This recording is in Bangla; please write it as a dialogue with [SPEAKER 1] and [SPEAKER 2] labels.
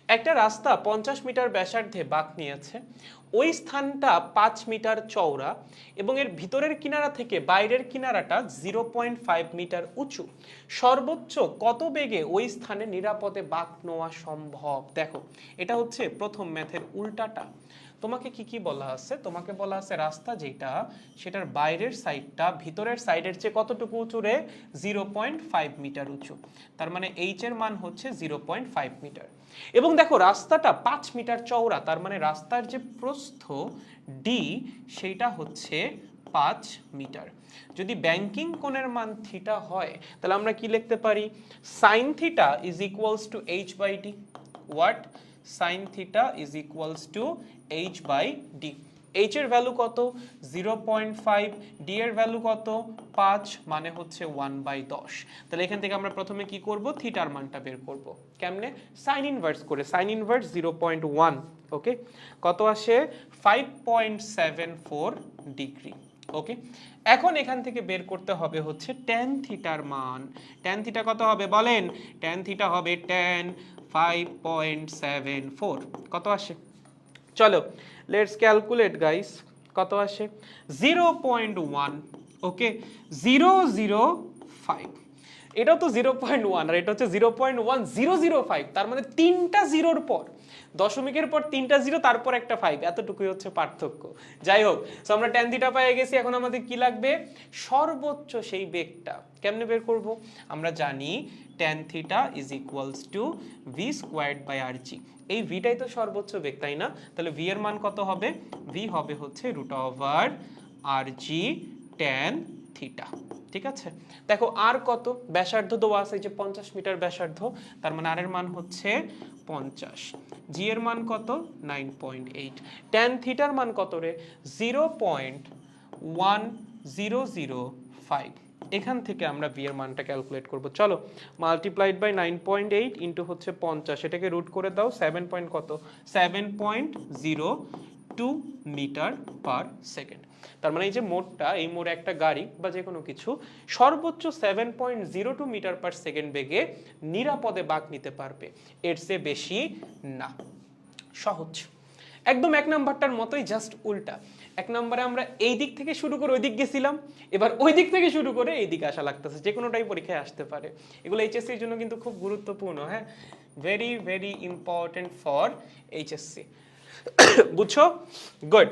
[SPEAKER 1] একটা রাস্তা 50 মিটার ব্যাসার্ধে বাঁক নিয়েছে, ওই স্থানটা 5 মিটার চওড়া এবং এর ভিতরের কিনারা থেকে বাইরের কিনারাটা 0.5 মিটার উঁচু। সর্বোচ্চ কত বেগে ওই স্থানে নিরাপদে বাঁক নেওয়া সম্ভব? দেখো, এটা হচ্ছে প্রথম ম্যাথের উল্টাটা। তোমাকে কি কি বলা আছে? তোমাকে বলা আছে রাস্তা যেটা, সেটার বাইরের সাইডটা ভিতরের সাইডের চেয়ে কতটুকু উঁচু রে? 0.5 মিটার উঁচু। তার মানে এইচ এর মান হচ্ছে 0.5 মিটার। এবং দেখো রাস্তাটা 5 মিটার চওড়া, তার মানে রাস্তার যে প্রস্থ ডি সেইটা হচ্ছে 5 মিটার। যদি ব্যাংকিং কোণের মান থিটা হয়, তাহলে আমরা কি লিখতে পারি? Sine theta is equals to H by D. What? Sine theta is equals to H by D. H এর ভ্যালু কত? 0.5, ডি এর ভ্যালু কত? 5, মানে হচ্ছে 1/10। তাহলে এখান থেকে আমরা প্রথমে কি করব? থিটার মানটা বের করব। কেমনে? সাইন ইনভার্স করে। সাইন ইনভার্স 0.1, ওকে, কত আসে? 5.74 ডিগ্রি। ওকে, এখন এখান থেকে বের করতে হবে হচ্ছে ট্যান থিটার মান। ট্যান থিটা কত হবে বলেন? ট্যান থিটা হবে ট্যান 5.74। কত আসে? চলো লেটস ক্যালকুলেট গাইস। কত আসে? 0.1, ওকে, 005। এটাও তো 0.1 আর এটা হচ্ছে 0.1005। তার মানে তিনটা জিরোর পর, দশমিকের পর তিনটা জিরো, তারপর একটা 5, এতটুকুই হচ্ছে পার্থক্য। যাই হোক, সো আমরা ট্যান থিটা পেয়ে গেছি। এখন আমাদের কি লাগবে? সর্বোচ্চ সেই বেগটা। কেমনে বের করব? আমরা জানি tan theta is equals to v squared by r g. এই ভিটাই তো সর্বোচ্চ বেগ, তাই না? তাহলে ভি এর মান কত হবে? ভি হবে হচ্ছে রুট ওভার আর জি ট্যান থিটা। ঠিক আছে, দেখো আর কত? ব্যাসার্ধ দেওয়া আছে যে 50 মিটার ব্যাসার্ধ, তার মানে আর এর মান হচ্ছে 50। জি এর মান কত? 9.8। ট্যান থিটার মান কত রে? 0.1005। এখান থেকে আমরা ভি এর মানটা ক্যালকুলেট করব। চলো, মাল্টিপ্লাইড বাই 9.8 ইন্টু হচ্ছে 50, এটাকে রুট করে দাও। 7.02 মিটার পার সেকেন্ড। তার মানে এই যে মোড়টা, এই মোড়ে একটা গাড়ি বা যে কোনো কিছু সর্বোচ্চ 7.02 মিটার পার সেকেন্ড বেগে নিরাপদে বাঁক নিতে পারবে, এর চেয়ে বেশি না। সহজ, একদম এক নাম্বারটার মতোই, জাস্ট উল্টা। এক নম্বরে আমরা এই দিক থেকে শুরু করে ওই দিক গেছিলাম, এবার ওই দিক থেকে শুরু করে এই দিকে আসা লাগতেছে। যে কোনোটাই পরীক্ষায় আসতে পারে। এগুলো এইচএসসির জন্য কিন্তু খুব গুরুত্বপূর্ণ। হ্যাঁ, very very important for HSC. বুঝছো? গুড।